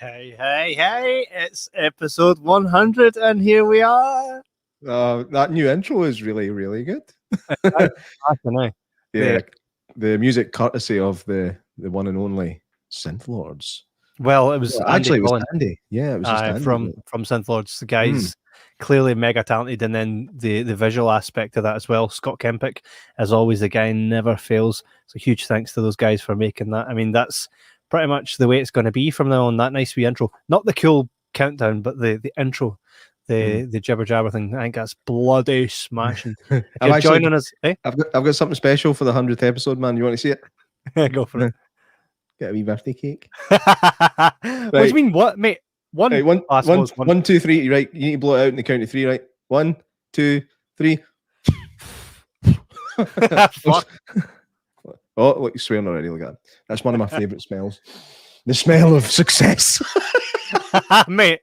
Hey, it's episode 100 and here we are. That new intro is really, really good. I Yeah, the music courtesy of the one and only Synth Lords. Well, it was Actually, it was Cullen. Andy. Yeah, it was just Andy. from Synth Lords. The guy's clearly mega talented, and then the visual aspect of that as well. Scott Kempick, as always, the guy never fails. So huge thanks to those guys for making that. I mean, that's pretty much the way it's going to be from now on. That nice wee intro, not the cool countdown, but the intro, the Jibber Jabber thing. I think that's bloody smashing. If you're joining us, I've got something special for the 100th episode, man. You want to see it? Go for it. Get a wee birthday cake. What do you mean? What, mate? One, 1, 2, 3. Right, you need to blow it out in the count of 3. Right, 1, 2, 3. Oh, look, you're swearing already. Look at that. That's one of my favourite smells. The smell of success. mate.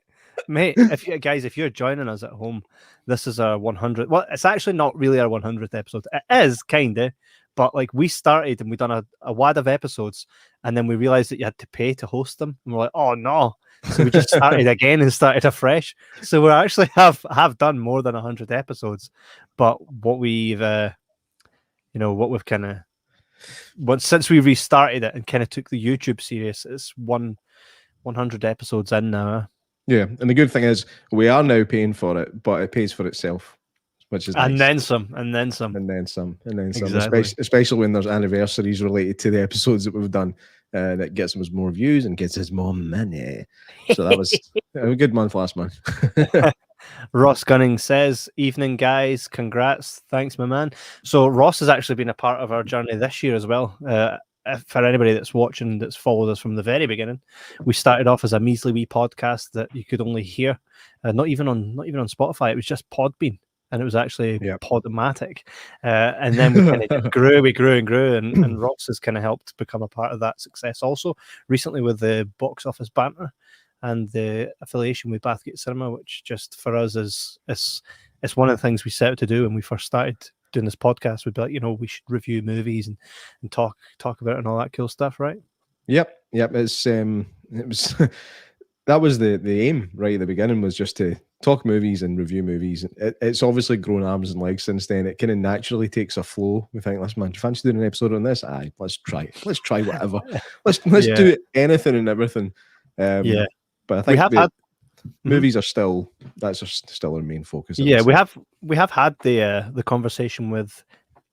If you're joining us at home, this is our 100th. Well, it's actually not really our 100th episode. It is kinda, but like we started and we done a wad of episodes, and then we realized that you had to pay to host them, and we're like, oh no. So we just started again and started afresh. So we actually have done more than 100 episodes, but what we've kind of since we restarted it and kind of took the YouTube serious, it's 100 episodes in now. Yeah, and the good thing is we are now paying for it, but it pays for itself, which is and nice. then some. Exactly. Especially when there's anniversaries related to the episodes that we've done, that gets us more views and gets us more money. So that was a good month last month. Ross Gunning says, "Evening, guys. Congrats. Thanks, my man." So Ross has actually been a part of our journey this year as well. For anybody that's watching, that's followed us from the very beginning, we started off as a measly wee podcast that you could only hear, not even on Spotify. It was just Podbean, and it was actually Podomatic. And then we kind of grew, and Ross has kind of helped become a part of that success also recently with the box office banter and the affiliation with Bathgate Cinema, which just for us is it's one of the things we set out to do when we first started doing this podcast. We'd be like, we should review movies and talk about it and all that cool stuff, right? Yep. It was that was the aim right at the beginning, was just to talk movies and review movies. It's obviously grown arms and legs since then. It kind of naturally takes a flow. We think, listen, man, do you fancy doing an episode on this? Aye, let's try it. Let's try whatever. Let's do it, anything and everything. But I think movies are still our main focus. Yeah, we have had the conversation with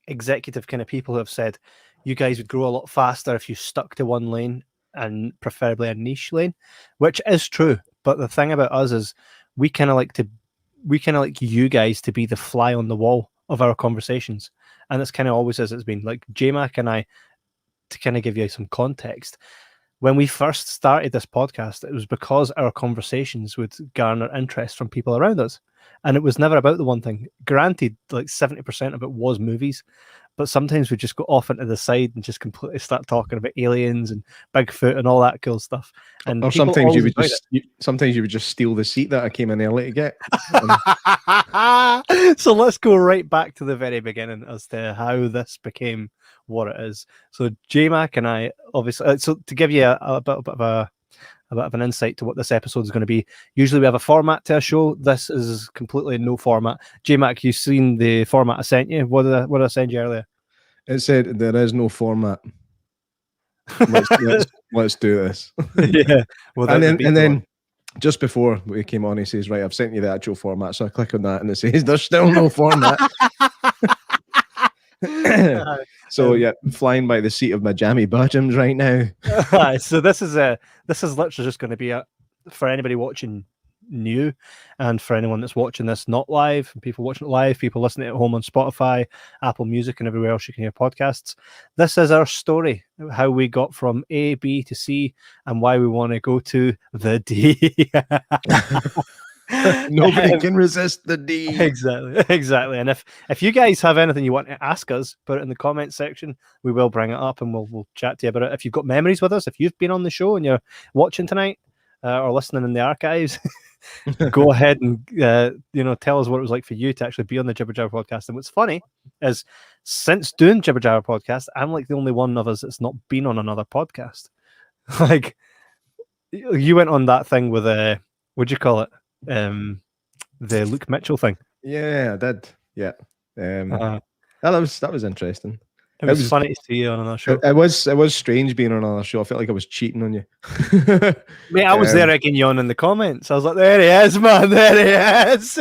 executive kind of people who have said you guys would grow a lot faster if you stuck to one lane, and preferably a niche lane, which is true. But the thing about us is we kind of like you guys to be the fly on the wall of our conversations, and it's kind of always as it's been. Like J Mac and I, to kind of give you some context, when we first started this podcast, it was because our conversations would garner interest from people around us. And it was never about the one thing. Granted, like 70% of it was movies, but sometimes we just go off into the side and just completely start talking about aliens and Bigfoot and all that cool stuff. And or sometimes you would just steal the seat that I came in early to get. So let's go right back to the very beginning as to how this became what it is. So J-Mac and I, obviously, so to give you a bit of an insight to what this episode is going to be. Usually we have a format to a show. This is completely no format. J-Mac, you've seen the format I sent you. What did I send you earlier? It said there is no format. Let's do this. Yeah. Well, and then just before we came on, he says, right, I've sent you the actual format. So I click on that and it says there's still no format. So yeah, flying by the seat of my jammy bottoms right now. So this is literally just going to be for anybody watching new, and for anyone that's watching this not live, and people watching it live, people listening at home on Spotify, Apple Music, and everywhere else you can hear podcasts. This is our story, how we got from A, B to C, and why we want to go to the D. Nobody can resist the D. Exactly. And if you guys have anything you want to ask us, put it in the comment section. We will bring it up and we'll chat to you about it. If you've got memories with us, if you've been on the show and you're watching tonight or listening in the archives, go ahead and tell us what it was like for you to actually be on the Jibber Jabber podcast. And what's funny is, since doing Jibber Jabber podcast, I'm like the only one of us that's not been on another podcast. Like, You went on that thing with what'd you call it? The Luke Mitchell thing. Yeah, I did. Yeah. Uh, That was interesting. it was funny to see you on another show. It was strange being on another show. I felt like I was cheating on you. Mate, I was there egging you on in the comments. I was like, there he is, man. There he is.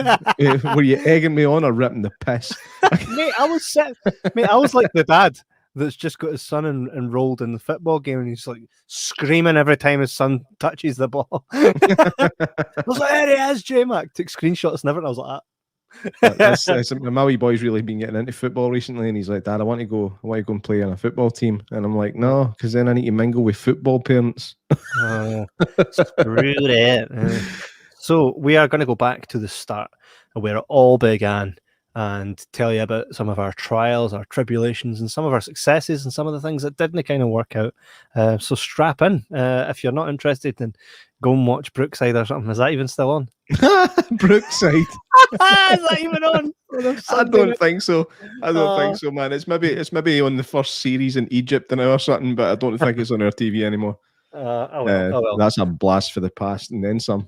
Were you egging me on or ripping the piss? Mate, I was like the dad that's just got his son enrolled in the football game, and he's like screaming every time his son touches the ball. I was like, there he is, J Mac. Took screenshots and everything. I was like, my wee boy's really been getting into football recently, and he's like, Dad, I want to go and play on a football team. And I'm like, no, because then I need to mingle with football parents. Screw it. So we are going to go back to the start where it all began and tell you about some of our trials, our tribulations, and some of our successes, and some of the things that didn't kind of work out. So strap in. If you're not interested, then go and watch Brookside or something. Is that even still on? Brookside. Is that even on? I don't think so. I don't think so, man. It's maybe on the first series in Egypt now or something, but I don't think it's on our TV anymore. Well. That's a blast for the past and then some.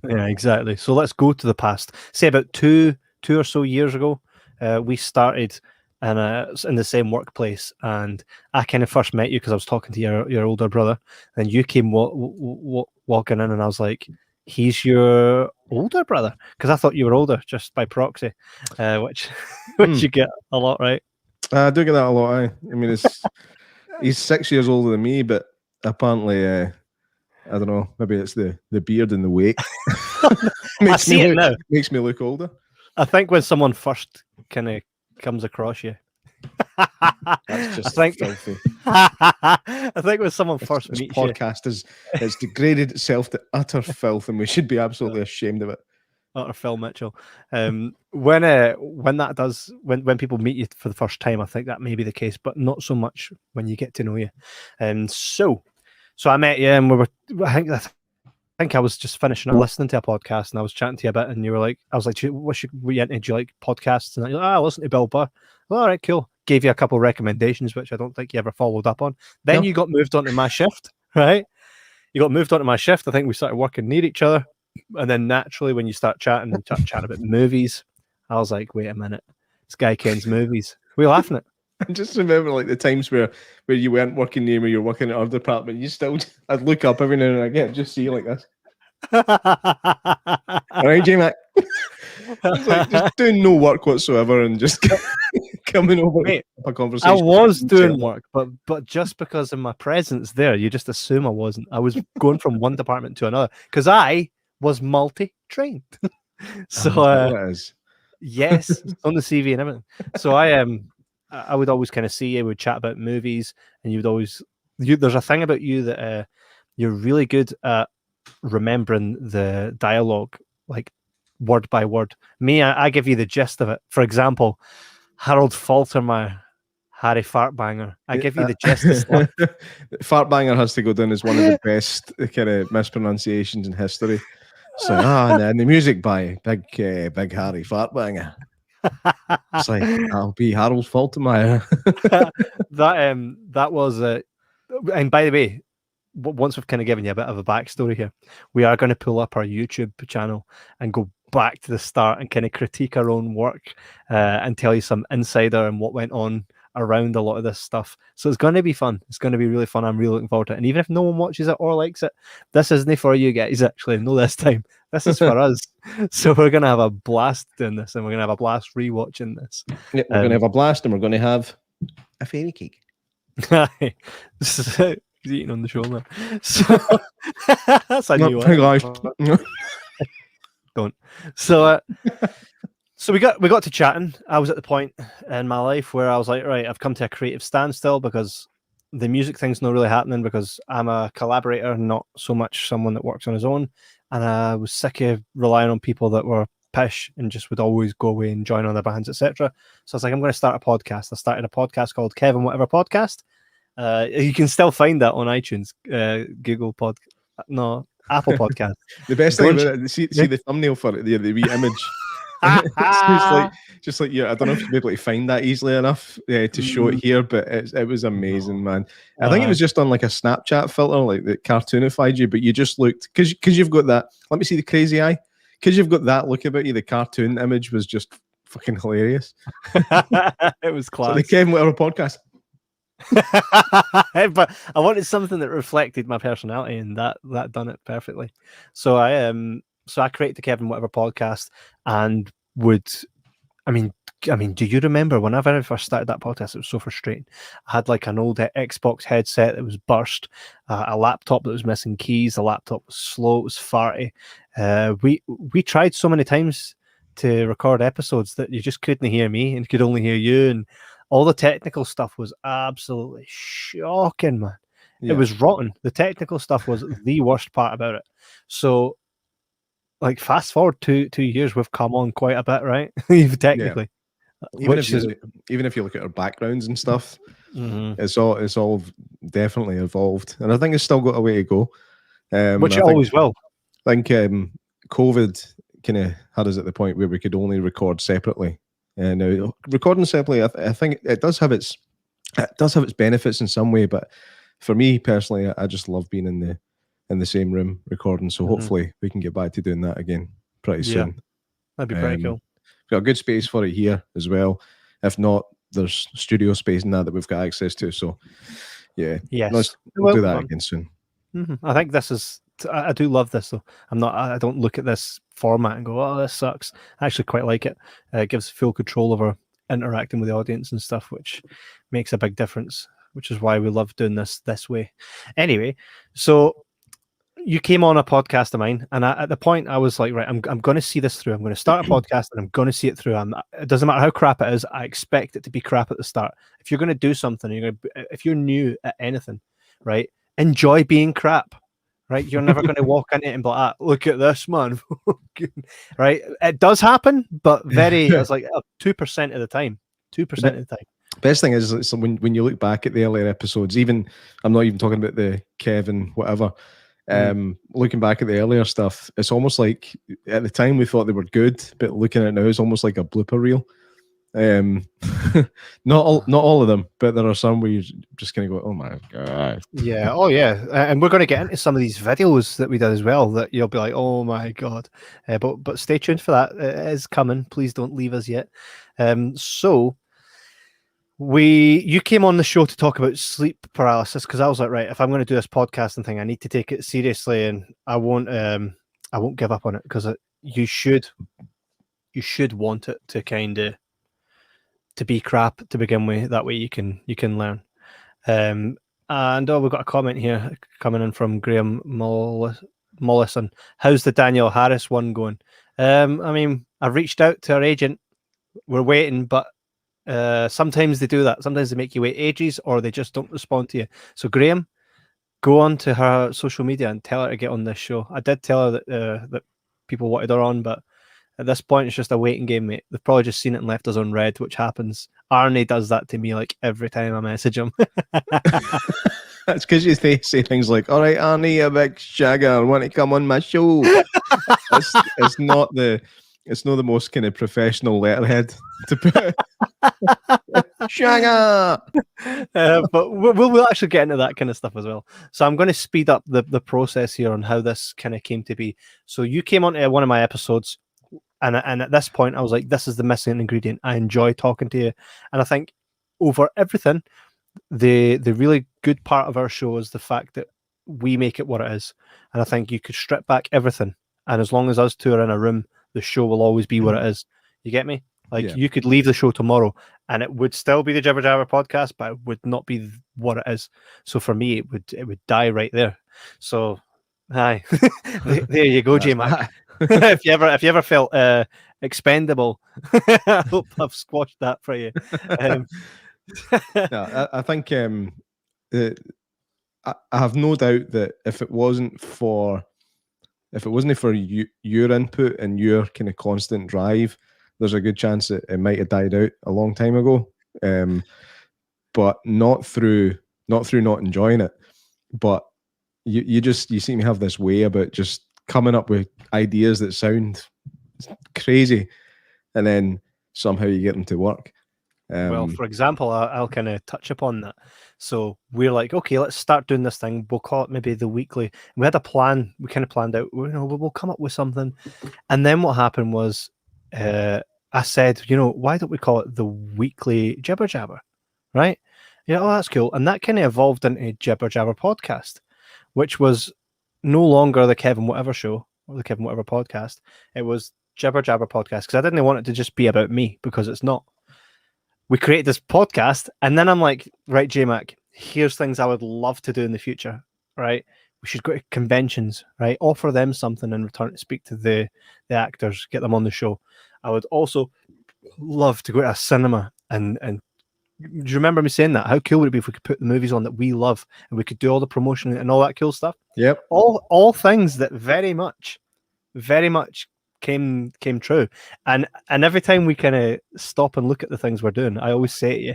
Yeah, exactly. So let's go to the past. Say about two or so years ago, we started in the same workplace, and I kind of first met you because I was talking to your older brother, and you came walking in, and I was like, he's your older brother, because I thought you were older just by proxy, which you get a lot, right? I do get that a lot. I mean, he's 6 years older than me, but apparently, I don't know. Maybe it's the beard and the weight. Makes me look older. I think when someone first kind of comes across you, that's just filthy. I think when someone first meets you, this podcast has degraded itself to utter filth, and we should be absolutely ashamed of it. Utter Phil Mitchell. When people meet you for the first time, I think that may be the case, but not so much when you get to know you. And so I met you, and I think I was just finishing up listening to a podcast, and I was chatting to you a bit, and you were like, I was like, were you into, do you like podcasts? And you're like, I listen to Bill Burr. Well, all right, cool. Gave you a couple of recommendations, which I don't think you ever followed up on. Then you got moved onto my shift, right? You got moved onto my shift. I think we started working near each other. And then naturally, when you start chatting about movies, I was like, wait a minute, this guy Ken's movies. We're laughing at. I just remember like the times where you weren't working near me, you're working at our department. I'd look up every now and again, just see you like this. All right, J Mac. Like just doing no work whatsoever and just coming over to a conversation. I was doing work, but just because of my presence there, you just assume I wasn't. I was going from one department to another because I was multi-trained. So yes, on the CV and everything. So I would always kind of see you, would chat about movies, and there's a thing about you that you're really good at remembering the dialogue, like word by word. Me, I give you the gist of it. For example, Harold Faltermeyer, Harry Fartbanger. I give you the gist of stuff. Fartbanger has to go down as one of the best kind of mispronunciations in history. So, and the music by big Harry Fartbanger. It's like, I'll be Harold Faltermeyer. that was and by the way, once we've kind of given you a bit of a backstory here, we are going to pull up our YouTube channel and go back to the start and kind of critique our own work and tell you some insider and what went on around a lot of this stuff. So it's going to be fun. It's going to be really fun. I'm really looking forward to it. And even if no one watches it or likes it, this isn't for you guys, actually. No, this time. This is for us. So we're going to have a blast doing this, and we're going to have a blast rewatching this. Yeah, we're going to have a blast, and we're going to have a fairy cake. He's eating on the shoulder. So that's a new one. Don't. So we got to chatting. I was at the point in my life where I was like, right, I've come to a creative standstill because the music thing's not really happening because I'm a collaborator, not so much someone that works on his own. And I was sick of relying on people that were pish and just would always go away and join other bands, etc. So I was like, I'm going to start a podcast. I started a podcast called Kev and Whatever Podcast. You can still find that on iTunes, Google Apple Podcast. The best thing about it, see the thumbnail for it, the wee image. just like yeah, I don't know if you'll be able to find that easily enough to show it here, but it was amazing, man. I think it was just on like a Snapchat filter, like that cartoonified you, but you just looked because you've got that. Let me see the crazy eye. Because you've got that look about you, the cartoon image was just fucking hilarious. It was class. So the Kev and Whatever podcast. But I wanted something that reflected my personality, and that done it perfectly. So I created the Kev and Whatever podcast, and I mean, do you remember whenever I first started that podcast? It was so frustrating. I had like an old Xbox headset that was burst, a laptop that was missing keys, the laptop was slow, it was farty. We tried so many times to record episodes that you just couldn't hear me and could only hear you, and all the technical stuff was absolutely shocking, man. Yeah. It was rotten. The technical stuff was the worst part about it. So, like, fast forward 2 years, we've come on quite a bit, right? Even technically. Even if you look at our backgrounds and stuff, it's all definitely evolved, and I think it's still got a way to go. Which it always will. I think COVID kind of had us at the point where we could only record separately, and now recording separately, I think it does have its benefits in some way. But for me personally, I just love being in the same room recording. So hopefully we can get back to doing that again pretty soon. That'd be pretty cool. Got a good space for it here as well. If not, there's studio space in that we've got access to. So yeah, yes, we'll do that again soon. I think this is. I do love this though. I don't look at this format and go, "Oh, this sucks." I actually quite like it. It gives full control over interacting with the audience and stuff, which makes a big difference. Which is why we love doing this way. Anyway, so you came on a podcast of mine, and at the point I was like, right, I'm going to see this through. I'm going to start a podcast, and I'm going to see it through. It doesn't matter how crap it is. I expect it to be crap at the start. If you're going to do something, if you're new at anything, right, enjoy being crap. Right, you're never going to walk into it and be like, look at this, man. Right, it does happen, but it's like 2% of the time. 2% of the time. Best thing is when you look back at the earlier episodes, even I'm not even talking about the Kevin whatever. Looking back at the earlier stuff, it's almost like at the time we thought they were good, but looking at it now, it's almost like a blooper reel. Not all of them, but there are some where you're just gonna go, oh my god. Yeah, oh yeah, and we're going to get into some of these videos that we did as well that you'll be like, oh my god. But stay tuned for that. It is coming. Please don't leave us yet. So you came on the show to talk about sleep paralysis, because I was like, right, if I'm going to do this podcasting thing, I need to take it seriously, and I won't give up on it, because you should want it to kind of to be crap to begin with. That way you can learn. And we've got a comment here coming in from Graham Mollison. How's the Daniel Harris one going? I mean, I've reached out to our agent. We're waiting, but sometimes they do that. Sometimes they make you wait ages, or they just don't respond to you. So Graham, go on to her social media and tell her to get on this show. I did tell her that people wanted her on, but at this point it's just a waiting game, mate. They've probably just seen it and left us on red, which happens. Arnie does that to me like every time I message him. That's because you say things like, all right, Arnie, a big shagger, want to come on my show? It's not the most kind of professional letterhead to put. Shagger. But we'll actually get into that kind of stuff as well. So I'm going to speed up the process here on how this kind of came to be. So you came on to one of my episodes, and at this point I was like, this is the missing ingredient. I enjoy talking to you, and I think over everything, the really good part of our show is the fact that we make it what it is. And I think you could strip back everything, and as long as us two are in a room, the show will always be what it is. You get me? Like, you could leave the show tomorrow and it would still be the Jibber Jabber podcast, but it would not be what it is. So for me, it would die right there. So hi. There you go, Jay Mack. if you ever felt expendable, I hope I've squashed that for you. I think I have no doubt that if it wasn't for your input and your kind of constant drive, there's a good chance that it might have died out a long time ago. But not through not enjoying it, but you seem to have this way about just coming up with ideas that sound crazy, and then somehow you get them to work. Well, for example, I'll kind of touch upon that. So we're like, okay, let's start doing this thing. We'll call it maybe the weekly. We had a plan. We kind of planned out, we'll come up with something. And then what happened was I said, why don't we call it the weekly Jibber Jabber? Right? Yeah, oh, that's cool. And that kind of evolved into Jibber Jabber podcast, which was no longer the Kevin Whatever show or the Kevin Whatever podcast. It was Jibber Jabber podcast because I didn't want it to just be about me, because it's not. We created this podcast, and then I'm like, right, J Mac, here's things I would love to do in the future, right? We should go to conventions, right? Offer them something in return to speak to the actors, get them on the show. I would also love to go to a cinema and do you remember me saying that? How cool would it be if we could put the movies on that we love and we could do all the promotion and all that cool stuff? Yep. All things that very much came true. And every time we kind of stop and look at the things we're doing, I always say to you,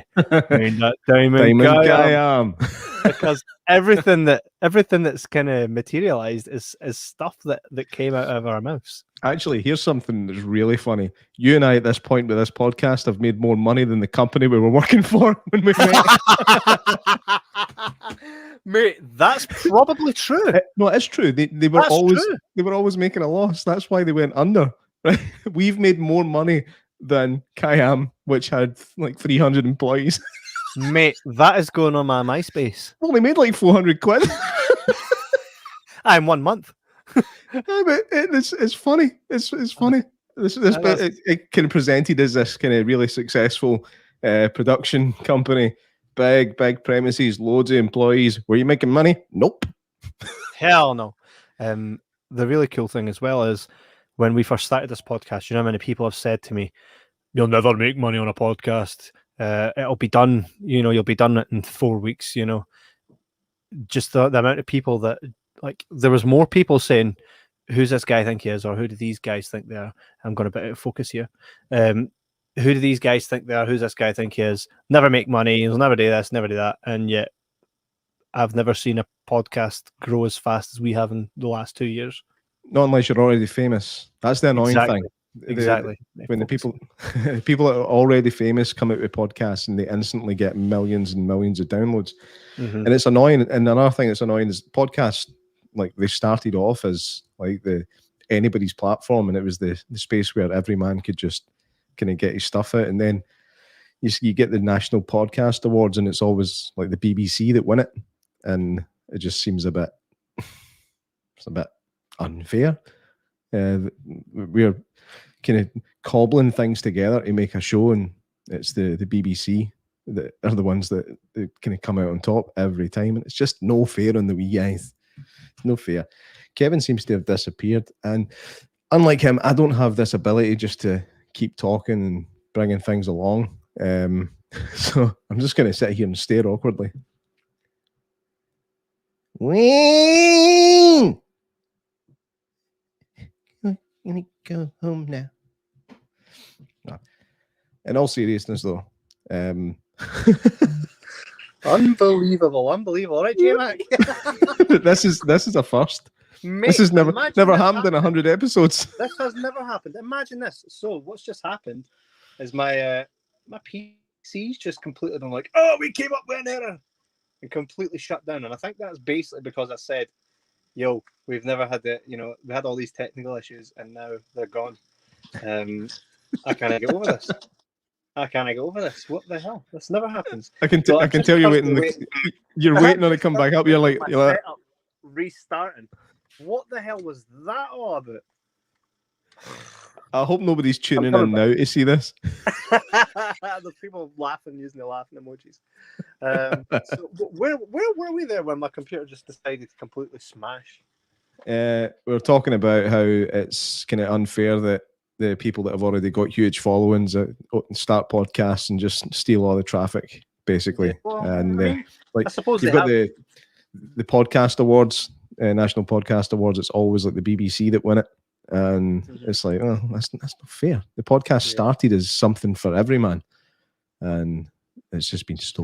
Diamond Guy, because everything that's kind of materialized is stuff that came out of our mouths. Actually, here's something that's really funny. You and I, at this point with this podcast, have made more money than the company we were working for when we met. Mate, that's probably true. No, it's true. They were always making a loss. That's why they went under. Right? We've made more money than Kayam, which had like 300 employees. Mate, that is going on my MySpace. Well, they made like 400 quid. In 1 month. Yeah, but it's funny. It's funny. It kind of presented as this kind of really successful production company, big premises, loads of employees. Were you making money? Nope. Hell no. The really cool thing as well is when we first started this podcast, how many people have said to me, "You'll never make money on a podcast. It'll be done. You'll be done in 4 weeks." Just the amount of people that. Like, there was more people saying, "Who's this guy think he is?" or "Who do these guys think they are?" I'm going a bit out of focus here. Who do these guys think they are? Who's this guy think he is? Never make money. He'll never do this, never do that. And yet, I've never seen a podcast grow as fast as we have in the last 2 years. Not unless you're already famous. That's the annoying thing. Exactly. When the people that are already famous come out with podcasts and they instantly get millions and millions of downloads. Mm-hmm. And it's annoying. And another thing that's annoying is podcasts, like, they started off as like anybody's platform, and it was the space where every man could just kind of get his stuff out. And then you get the National Podcast Awards, and it's always like the BBC that win it, it's a bit unfair. We're kind of cobbling things together to make a show, and it's the BBC that are the ones that kind of come out on top every time, and it's just no fair on the wee guys. It's no fair. Kevin seems to have disappeared, and unlike him, I don't have this ability just to keep talking and bringing things along. So I'm just going to sit here and stare awkwardly. I'm gonna go home now. No. In all seriousness, though, unbelievable, right, J Mac? This is a first. Mate, this has never happened in 100 episodes. This has never happened. Imagine this. So what's just happened is my PC's just completely been like, "Oh, we came up with an error," and completely shut down. And I think that's basically because I said, "Yo, we've never had we had all these technical issues, and now they're gone." I can't get over this. What the hell? This never happens. I can tell you're waiting. You're waiting on it to come back up. You're like restarting. What the hell was that all about? I hope nobody's tuning in now to see this. There's people laughing using the laughing emojis. So where were we there when my computer just decided to completely smash? We were talking about how it's kind of unfair that the people that have already got huge followings start podcasts and just steal all the traffic, basically. Well, and I suppose you've got the podcast awards, National Podcast Awards. It's always like the BBC that win it, and it's like, oh, that's not fair. The podcast started as something for every man, and it's just been stolen.